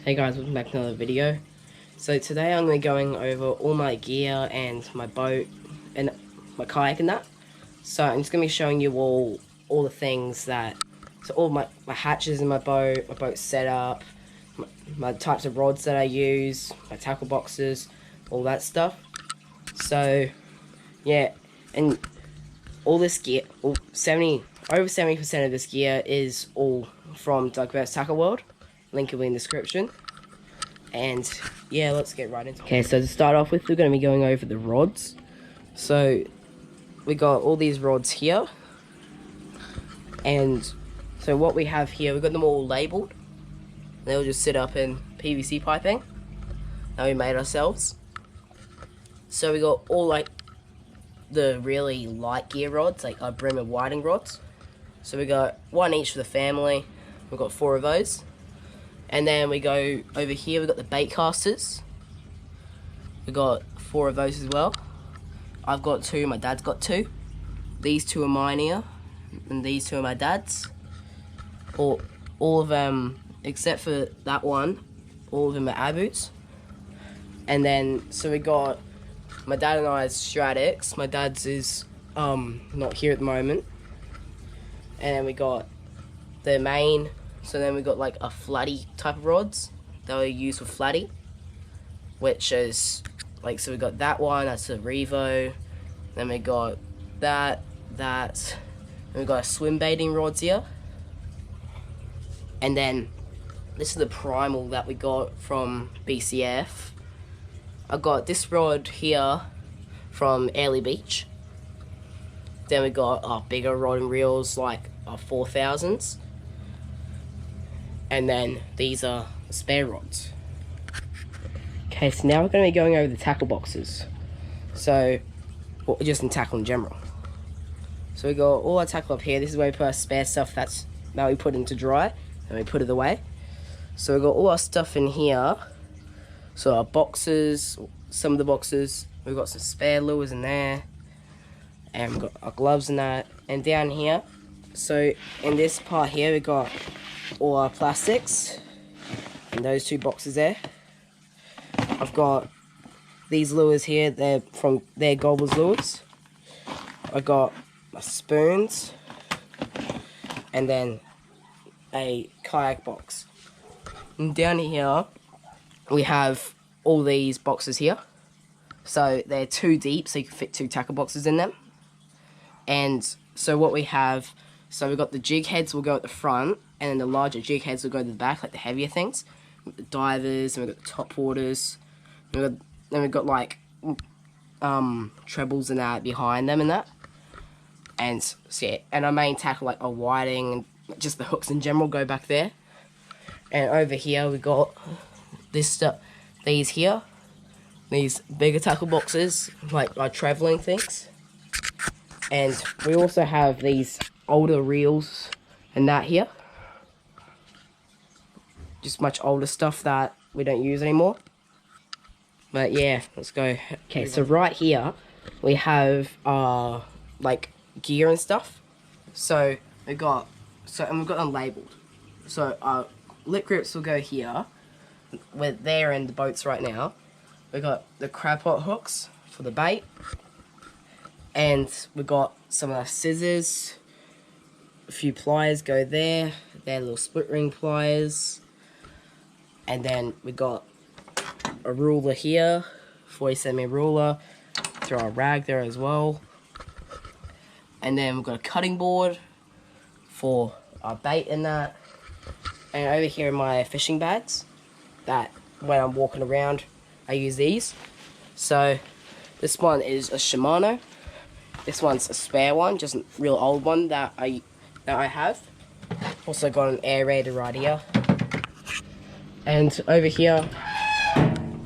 Hey guys, welcome back to another video. So today I'm going to be going over all my gear and my boat and my kayak and that. So I'm just going to be showing you all the things that, so all my hatches in my boat setup, my types of rods that I use, my tackle boxes, all that stuff. So yeah, and all this gear, over 70% of this gear is all from Douglas Tackle World. Link will be in the description. And yeah, let's get right into it. Okay, so to start off with, we're going to be going over the rods. So we got all these rods here. And so what we have here, we've got them all labeled. They'll just sit up in PVC piping that we made ourselves. So we got all like the really light gear rods, like our brim and whiting rods. So we got one each for the family. We've got 4 of those. And then we go over here, we've got the bait casters. We've got 4 of those as well. I've got 2, my dad's got 2. These 2 are mine here, and these 2 are my dad's. All of them, except for that one, all of them are Abu's. And then, so we got my dad and I's Stratix. My dad's is not here at the moment. And then we got the main. So then we got like a flatty type of rods that we use for flatty, which is like, so we got that one, that's a Revo. Then we got that, and we got a swim baiting rods here. And then this is the primal that we got from BCF. I got this rod here from Airlie Beach. Then we got our bigger rod and reels, like our 4000s. And then these are the spare rods. Okay, so now we're going to be going over the tackle boxes. So, well, just in tackle in general. So we got all our tackle up here. This is where we put our spare stuff that we put into dry, and we put it away. So we got all our stuff in here. So our boxes, some of the boxes, we've got some spare lures in there, and we've got our gloves and that. And down here, so in this part here, we got all our plastics in those 2 boxes there. I've got these lures here, they're Gobblers lures. I got my spoons, and then a kayak box. And down here we have all these boxes here. So they're 2 deep, so you can fit 2 tackle boxes in them. And so what we have, so we've got the jig heads will go at the front, and then the larger jig heads will go to the back, like the heavier things. We've got the divers, and we've got the top waters. Then we've got like trebles and that behind them and that. And so yeah, and our main tackle, like a whiting and just the hooks in general, go back there. And over here we got this stuff, these here, these bigger tackle boxes, like our traveling things. And we also have these older reels and that here. Just much older stuff that we don't use anymore. But yeah, let's go. Okay, so right here we have like gear and stuff. So we've got them labeled. So our lip grips will go here. They're in the boats right now. We got the crab pot hooks for the bait. And we got some of our scissors. A few pliers go there. They're little split ring pliers. And then we got a ruler here, 40cm ruler. Throw a rag there as well. And then we've got a cutting board for our bait and that. And over here in my fishing bags, that when I'm walking around, I use these. So this one is a Shimano. This one's a spare one, just a real old one that I have. Also got an aerator right here. And over here,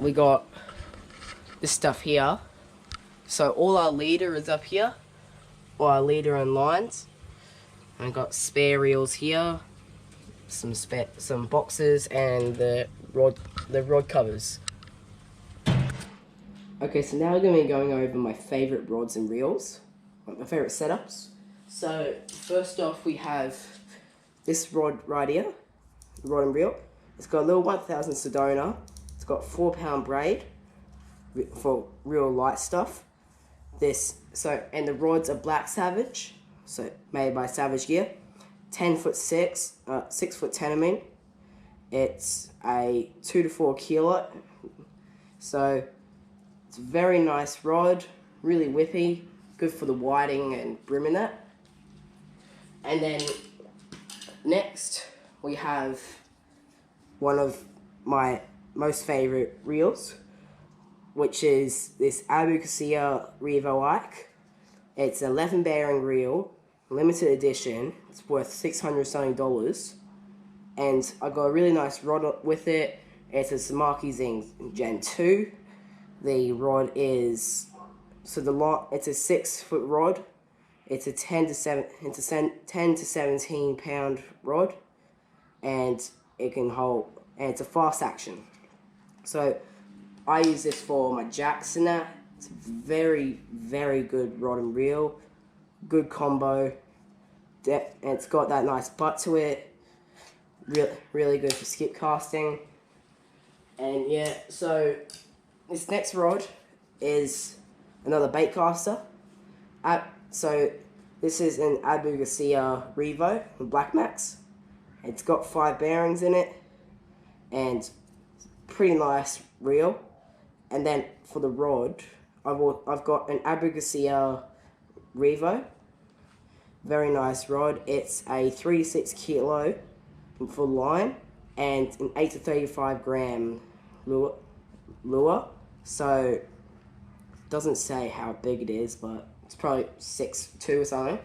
we got this stuff here. So all our leader is up here, all our leader and lines. And I've got spare reels here, some boxes, and the rod covers. Okay, so now we're going to be going over my favourite rods and reels, my favourite setups. So first off, we have this rod right here, rod and reel. It's got a little 1000 Sedona. It's got 4-pound braid for real light stuff. And the rods are Black Savage, so made by Savage Gear. 10'6", 6'10", I mean. It's a 2 to 4 kilo. So it's a very nice rod, really whippy, good for the whiting and brimming that. And then next we have one of my most favorite reels, which is this Abu Qasiyah Revo Ike. It's an 11 bearing reel, limited edition. It's worth $600 something. And I got a really nice rod with it. It's a Samaki Zing Gen 2. The rod is, it's a 6 foot rod. It's a 10 to 17 pound rod. And it can hold, and it's a fast action. So I use this for my jacks and that. It's a very, very good rod and reel. Good combo. And it's got that nice butt to it. Really good for skip casting. And yeah, so this next rod is another bait caster. So this is an Abu Qasiyah Revo Black Max. It's got 5 bearings in it, and pretty nice reel. And then for the rod, I've got an Abu Qasiyah Revo, very nice rod. It's a 3 to 6 kilo full line and an 8 to 35 gram lure. So it doesn't say how big it is, but it's probably 6'2" or something.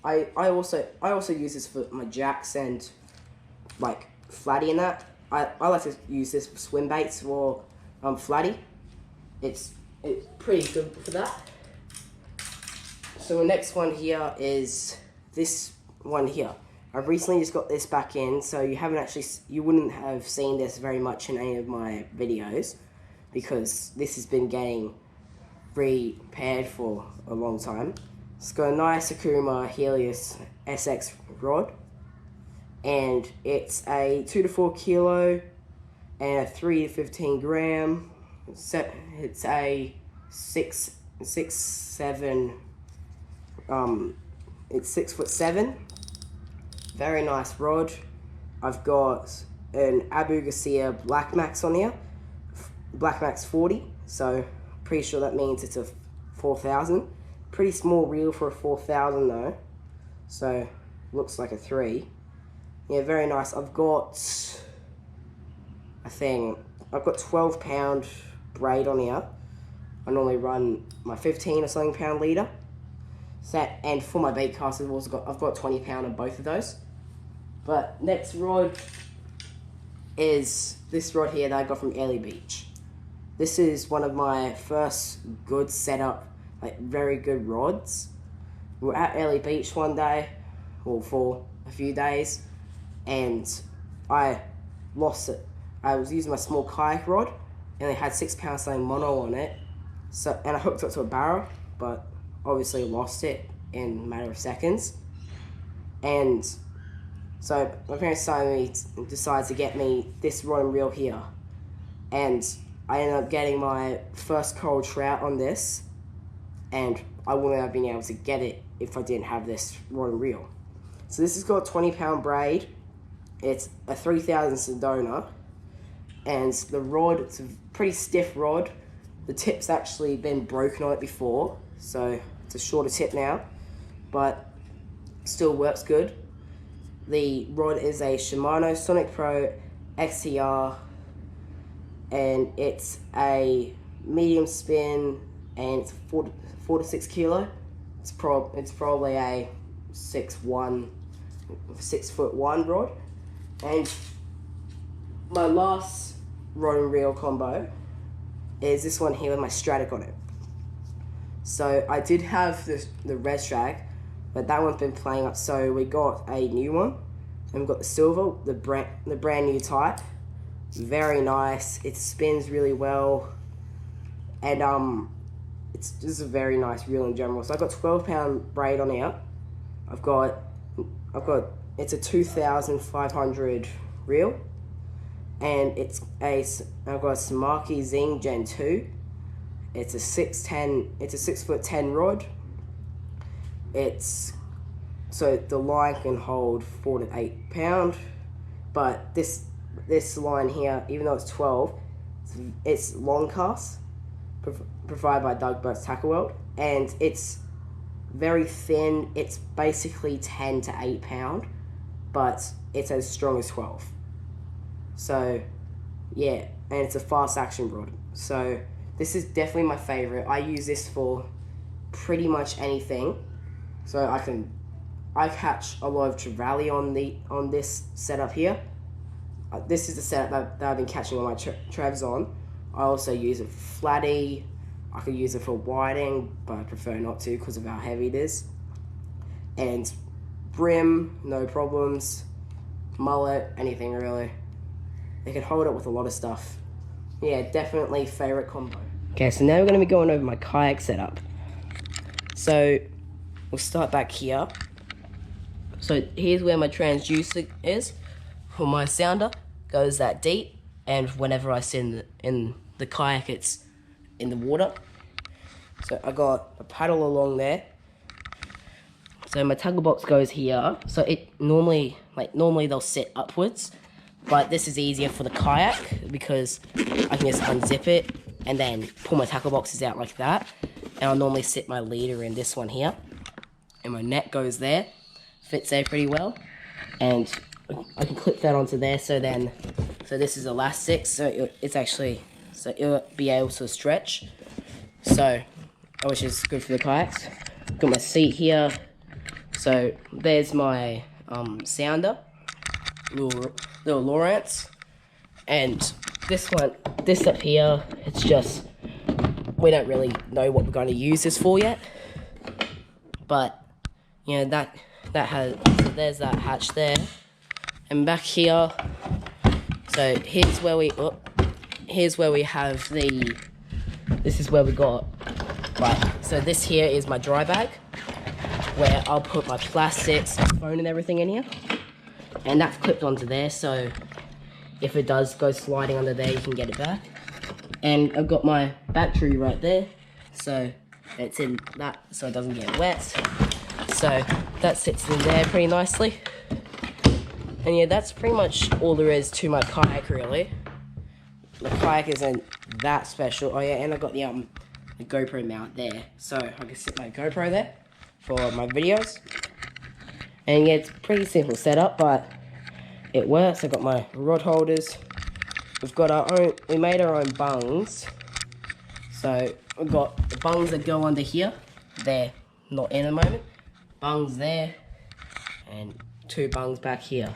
I also use this for my jacks and like flatty and that. I like to use this for swim baits or flatty. It's pretty good for that. So the next one here is this one here. I've recently just got this back in, so you wouldn't have seen this very much in any of my videos, because this has been getting repaired for a long time. It's got a nice Akuma Helios SX rod, and it's a 2 to 4 kilo and a 3 to 15 gram. It's a 6'7", it's 6'7". Very nice rod. I've got an Abu Qasiyah Black Max on here, Black Max 40. So pretty sure that means it's a 4000. Pretty small reel for a 4000 though. So looks like a 3. Yeah, very nice. I've got 12 pound braid on here. I normally run my 15 or something pound leader. And for my bait cast, I've got 20 pound on both of those. But next rod is this rod here that I got from Airlie Beach. This is one of my first good setup, like very good rods. We were at Airlie Beach one day, or for a few days, and I lost it. I was using my small kayak rod, and it had 6 pound something mono on it. And I hooked it to a barrel, but obviously lost it in a matter of seconds. And so my parents decided to get me this rod and reel here, and I ended up getting my first coral trout on this, and I wouldn't have been able to get it if I didn't have this rod and reel. So this has got 20 pound braid. It's a 3000 Sedona, and the rod, it's a pretty stiff rod. The tip's actually been broken on it before, so it's a shorter tip now, but still works good. The rod is a Shimano Sonic Pro XTR, and it's a medium spin, and it's 4 to 6 kilo. It's probably a 6'1" rod. And my last rod and reel combo is this one here with my Stratic on it. So I did have the red Stratic, but that one's been playing up, so we got a new one. And we've got the silver, the brand new type. Very nice. It spins really well, and it's just a very nice reel in general. So I've got 12 pound braid on here. I've got it's a 2500 reel, and I've got a Samaki Zing Gen 2. It's a 6'10" rod. So the line can hold 4 to 8 pound, but this line here, even though it's 12, it's long cast, provided by Doug Burt's Tackle World, and it's very thin. It's basically 10 to 8 pound, but it's as strong as 12. So yeah, and it's a fast action rod. So this is definitely my favorite. I use this for pretty much anything. So I catch a lot of trevally on this setup here. This is the setup that I've been catching all my trevs on. I also use it for flatty. I could use it for whiting, but I prefer not to because of how heavy it is. And brim, no problems. Mullet, anything really. They can hold it with a lot of stuff. Yeah, definitely favorite combo. Okay, so now we're going to be going over my kayak setup. So we'll start back here. So here's where my transducer is. For my sounder, goes that deep, and whenever I sit in the kayak, it's in the water. So I got a paddle along there. So my tackle box goes here. So it normally they'll sit upwards, but this is easier for the kayak because I can just unzip it and then pull my tackle boxes out like that. And I'll normally sit my leader in this one here, and my net goes there, fits there pretty well, and I can clip that onto there. So this is elastic, so it'll be able to stretch. So, which is good for the kayaks. Got my seat here. So there's my sounder, little Lowrance, and this up here, it's just, we don't really know what we're going to use this for yet, but you know that has, so there's that hatch there, and back here, so here's where we have this is where we got, right, so this here is my dry bag, where I'll put my plastics, my phone and everything in here, and that's clipped onto there, so if it does go sliding under there, you can get it back. And I've got my battery right there, so it's in that, so it doesn't get wet. So that sits in there pretty nicely. And yeah, that's pretty much all there is to my kayak, really. The kayak isn't that special. Oh yeah, and I got the GoPro mount there, so I can sit my GoPro there for my videos. And yeah, it's a pretty simple setup, but it works. I've got my rod holders. We made our own bungs. So we've got the bungs that go under here. They're not in a moment. Bungs there, and 2 bungs back here.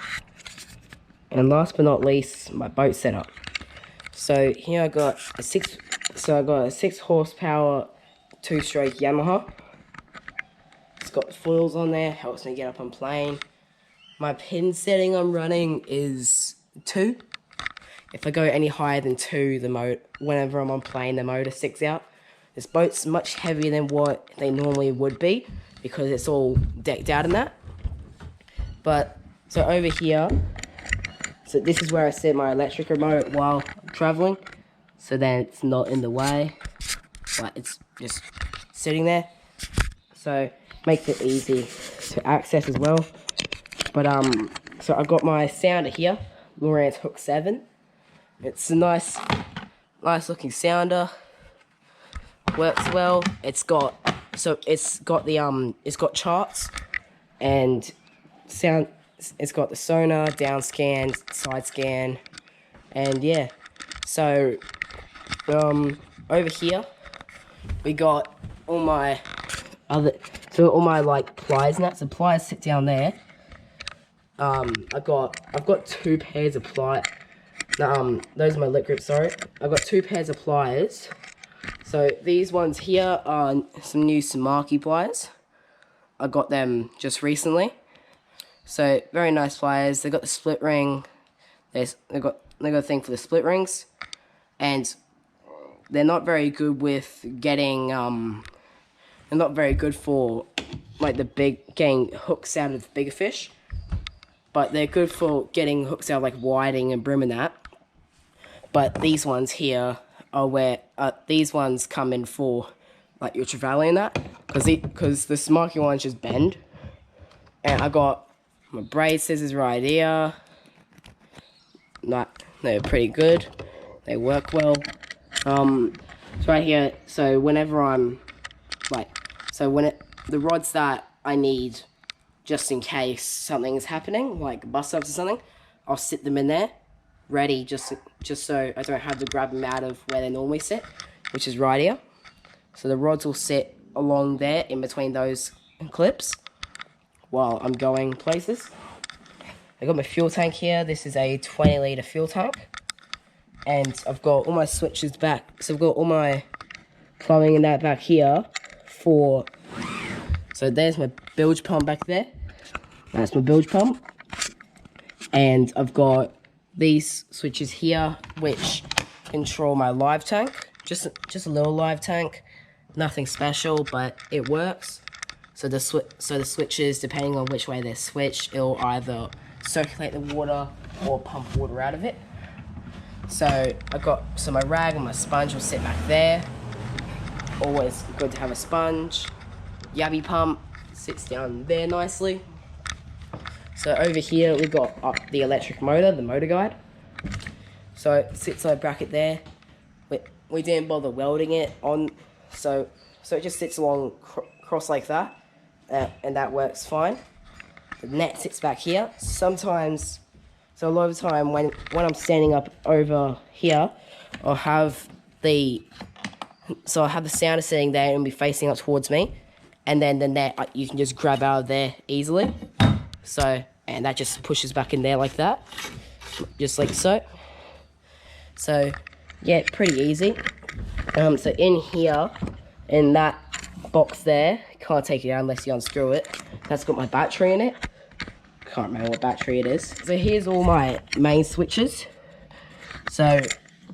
And last but not least, my boat setup. So here I got a 6 horsepower 2-stroke Yamaha. It's got foils on there, helps me get up on plane. My pin setting I'm running is 2. If I go any higher than 2, whenever I'm on plane, the motor sticks out. This boat's much heavier than what they normally would be because it's all decked out in that. But, so over here, so this is where I set my electric remote while traveling. So then it's not in the way, but it's just sitting there. So, makes it easy to access as well. But, so I've got my sounder here, Lowrance Hook 7. It's a nice looking sounder. Works well. It's got charts and sound. It's got the sonar, down scan, side scan, and yeah. So over here we got all my like pliers and that. So pliers sit down there. I've got 2 pairs of pliers. Those are my lip grips, sorry. I've got 2 pairs of pliers. So these ones here are some new Samaki pliers. I got them just recently. So very nice pliers. They got the split ring. They got a thing for the split rings, and they're not very good with getting they're not very good for like getting hooks out of bigger fish. But they're good for getting hooks out like whiting and brim and that. But these ones here are where these ones come in for like your trevally and that, because the smoky ones just bend. And I got my braid scissors right here. They're pretty good. They work well. It's right here. So whenever I'm the rods that I need, just in case something is happening, like bust ups or something, I'll sit them in there, ready, just so I don't have to grab them out of where they normally sit, which is right here. So the rods will sit along there in between those clips while I'm going places. I got my fuel tank here. This is a 20-litre fuel tank. And I've got all my switches back. So I've got all my plumbing and that back here so there's my bilge pump back there. That's my bilge pump. And I've got these switches here which control my live tank. Just a little live tank. Nothing special, but it works. So the switches, depending on which way they're switched, it'll either circulate the water or pump water out of it. So my rag and my sponge will sit back there. Always good to have a sponge. Yabby pump sits down there nicely. So over here we've got the electric motor, the motor guide. So it sits on a bracket there. We didn't bother welding it on, so it just sits along cross like that, and that works fine. The net sits back here. Sometimes, so a lot of the time when I'm standing up over here, I'll have the sounder sitting there and be facing up towards me, and then the net you can just grab out of there easily. So, and that just pushes back in there like that, just like so. So, yeah, pretty easy. So in here, in that box there, can't take it out unless you unscrew it. That's got my battery in it. Can't remember what battery it is. So here's all my main switches. So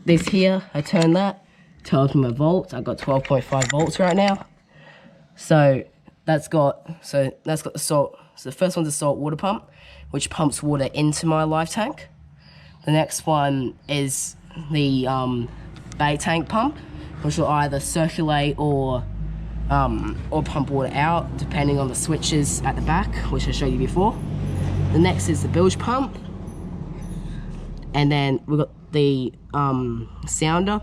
this here, I turn that, tells me my volts. I've got 12.5 volts right now. So that's got the salt. So the first one's a salt water pump, which pumps water into my live tank. The next one is the bait tank pump, which will either circulate or pump water out, depending on the switches at the back, which I showed you before. The next is the bilge pump, and then we've got the sounder,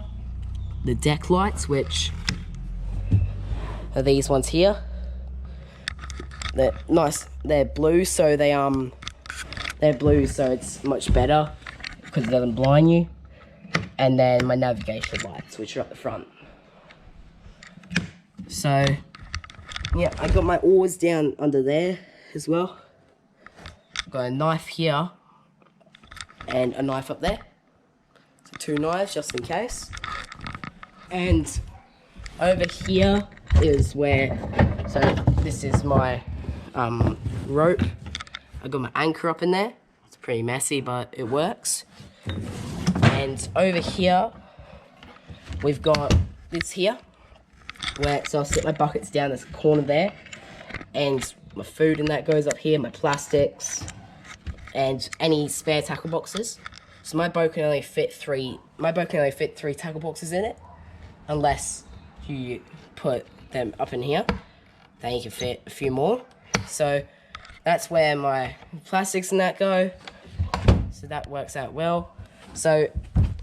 the deck lights, which are these ones here. They're nice. They're blue, so they're blue, so it's much better because it doesn't blind you. And then my navigation lights, which are up the front. So, yeah, I got my oars down under there as well. Got a knife here and a knife up there. So 2 knives just in case. And over here is so this is my rope. I got my anchor up in there. It's pretty messy, but it works. And over here, we've got this here, so I'll sit my buckets down this corner there, and my food and that goes up here, my plastics, and any spare tackle boxes. So my boat can only fit 3 tackle boxes in it, unless you put them up in here. Then you can fit a few more. So that's where my plastics and that go. So that works out well. So,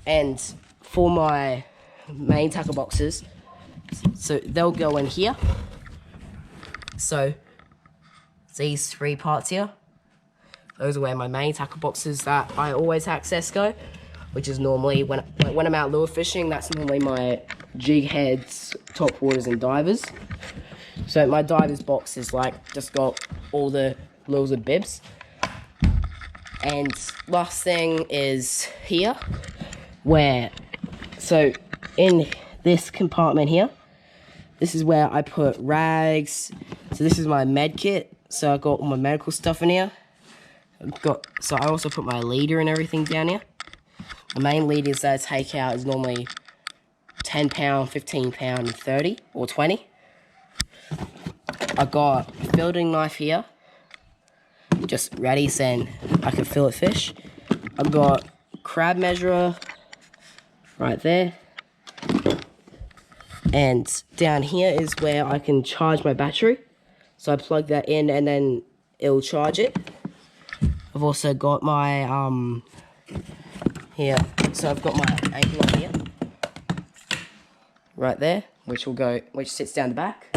and for my main tackle boxes, so they'll go in here. So these 3 parts here, those are where my main tackle boxes that I always access go, which is normally when I'm out lure fishing. That's normally my jig heads, top waters, and divers. So my divers box is just got all the lures and bibs. And last thing is here, so in this compartment here, this is where I put rags. So this is my med kit. So I got all my medical stuff in here. So I also put my leader and everything down here. The main leaders that I take out is normally 10 pound, 15 pound, and 30 or 20. I got a filleting knife here, just ready, saying I can fillet fish. I've got crab measurer, right there. And down here is where I can charge my battery. So I plug that in and then it'll charge it. I've also got my, here, so I've got my anchor on here. Right there, which sits down the back.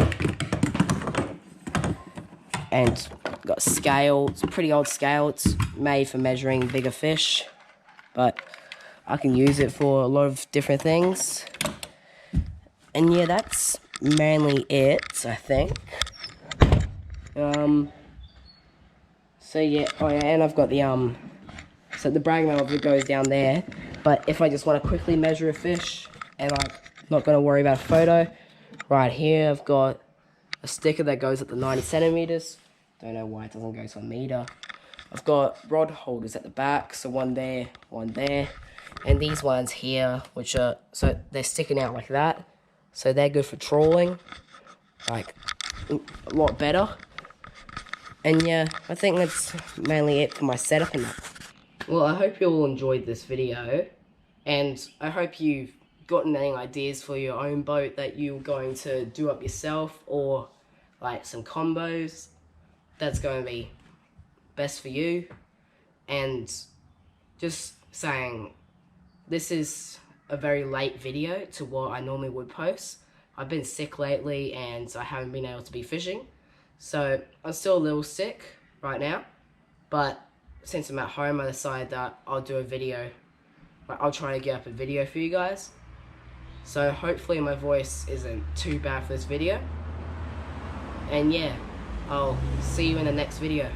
And got a scale, it's a pretty old scale, it's made for measuring bigger fish. But I can use it for a lot of different things. And yeah, that's mainly it, I think. So yeah, oh yeah, and I've got the, so the brag metal goes down there. But if I just want to quickly measure a fish, and I'm not going to worry about a photo, right here I've got a sticker that goes at the 90 centimeters. Don't know why it doesn't go to a meter. I've got rod holders at the back, so one there, and these ones here, which are, so they're sticking out like that. So they're good for trawling, like a lot better. And yeah, I think that's mainly it for my setup and that. Well, I hope you all enjoyed this video, and I hope you've gotten any ideas for your own boat that you're going to do up yourself, or like some combos that's going to be best for you. And just saying, this is a very late video to what I normally would post. I've been sick lately and I haven't been able to be fishing, so I'm still a little sick right now, but since I'm at home I decided that I'll do a video. I'll try to get up a video for you guys, so hopefully my voice isn't too bad for this video. And yeah, I'll see you in the next video.